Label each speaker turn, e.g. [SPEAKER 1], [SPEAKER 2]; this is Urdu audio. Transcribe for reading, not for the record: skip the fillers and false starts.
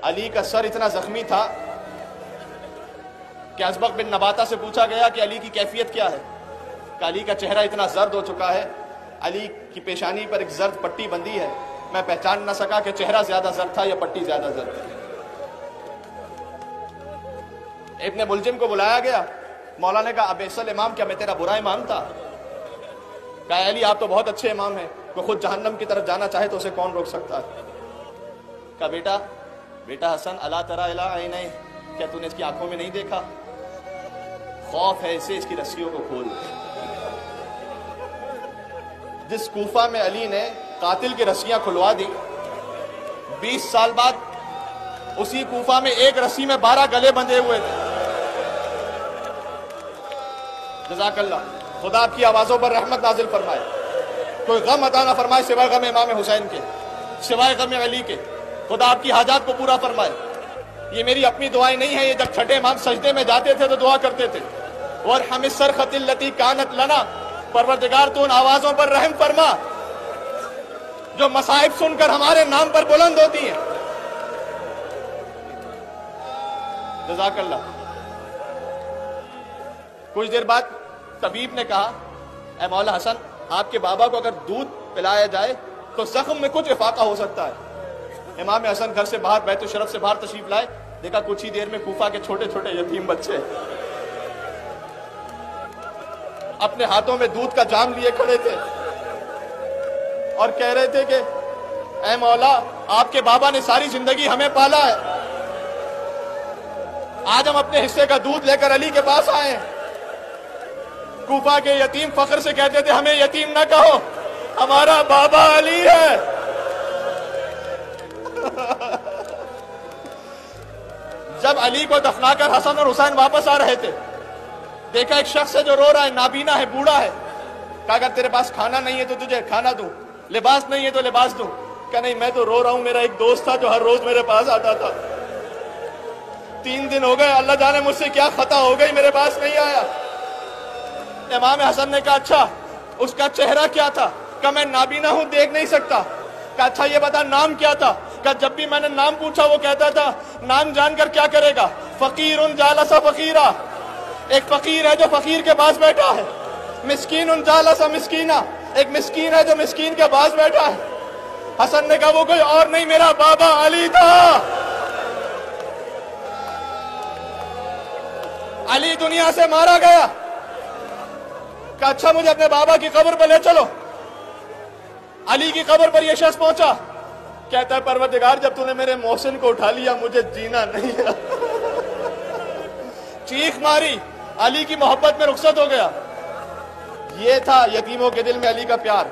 [SPEAKER 1] علی کا سر اتنا زخمی تھا کہ اسبغ بن نباتہ سے پوچھا گیا کہ علی کی کیفیت کیا ہے؟ کہ علی کا چہرہ اتنا زرد ہو چکا ہے، علی کی پیشانی پر ایک زرد پٹی بندھی ہے، میں پہچان نہ سکا کہ چہرہ زیادہ زرد تھا یا پٹی زیادہ زرد تھی۔ ابن ملجم کو بلایا گیا، مولا نے کہا ابیس الامام، کیا میں تیرا برا امام تھا؟ کہا علی آپ تو بہت اچھے امام ہیں، وہ خود جہنم کی طرف جانا چاہے تو اسے کون روک سکتا ہے؟ کہا بیٹا حسن الا تری الی عینیہ، کیا تو نے اس کی آنکھوں میں نہیں دیکھا؟ خوف ہے اسے، اس کی رسیوں کو کھول۔ جس کوفہ میں علی نے قاتل کی رسیاں کھلوا دی، 20 سال بعد اسی کوفہ میں ایک رسی میں 12 گلے بندھے ہوئے تھے۔ جزاک اللہ، خدا آپ کی آوازوں پر رحمت نازل فرمائے، کوئی غم عطا نہ فرمائے سوائے غم امام حسین کے، سوائے غم علی کے، خدا آپ کی حاجات کو پورا فرمائے۔ یہ میری اپنی دعائیں نہیں ہیں، یہ جب چھٹے امام سجدے میں جاتے تھے تو دعا کرتے تھے، وارحم الصرخۃ التی کانت لنا، پروردگار تو ان آوازوں پر رحم فرما جو مصائب سن کر ہمارے نام پر بلند ہوتی ہیں۔ جزاک اللہ۔ کچھ دیر بعد طبیب نے کہا اے مولا حسن، آپ کے بابا کو اگر دودھ پلایا جائے تو زخم میں کچھ افاقہ ہو سکتا ہے۔ امام حسن گھر سے باہر بیت الشرف سے باہر تشریف لائے، دیکھا کچھ ہی دیر میں کوفہ کے چھوٹے چھوٹے یتیم بچے اپنے ہاتھوں میں دودھ کا جام لیے کھڑے تھے اور کہہ رہے تھے کہ اے مولا، آپ کے بابا نے ساری زندگی ہمیں پالا ہے، آج ہم اپنے حصے کا دودھ لے کر علی کے پاس آئے ہیں۔ کوفہ کے یتیم فخر سے کہتے تھے ہمیں یتیم نہ کہو، ہمارا بابا علی ہے۔ جب علی کو دفنا کر حسن اور حسین واپس آ رہے تھے، دیکھا ایک شخص ہے جو رو رہا ہے، نابینا ہے، بوڑھا ہے۔ کہا اگر تیرے پاس کھانا نہیں ہے تو تجھے کھانا دوں، لباس نہیں ہے تو لباس دوں۔ کہا نہیں، میں تو رو رہا ہوں، میرا ایک دوست تھا جو ہر روز میرے پاس آتا تھا، 3 دن ہو گئے، اللہ جانے مجھ سے کیا خطا ہو گئی، میرے پاس نہیں آیا۔ امام حسن نے کہا اچھا اس کا چہرہ کیا تھا؟ کہا میں نابینا ہوں، دیکھ نہیں سکتا۔ کہا اچھا یہ بتا نام کیا تھا؟ کہا جب بھی میں نے نام پوچھا وہ کہتا تھا نام جان کر کیا کرے گا، فقیر جالس فقیرا، ایک فقیر ہے جو فقیر کے پاس بیٹھا ہے، مسکین جالس مسکینا، ایک مسکین ہے جو مسکین کے پاس بیٹھا ہے۔ حسن نے کہا وہ کوئی اور نہیں، میرا بابا علی تھا۔ علی دنیا سے مارا گیا۔ کہا اچھا مجھے اپنے بابا کی قبر پر لے چلو۔ علی کی قبر پر یہ شخص پہنچا، کہتا ہے پروردگار جب تو نے میرے محسن کو اٹھا لیا مجھے جینا نہیں ہے۔ چیخ ماری، علی کی محبت میں رخصت ہو گیا۔ یہ تھا یتیموں کے دل میں علی کا پیار۔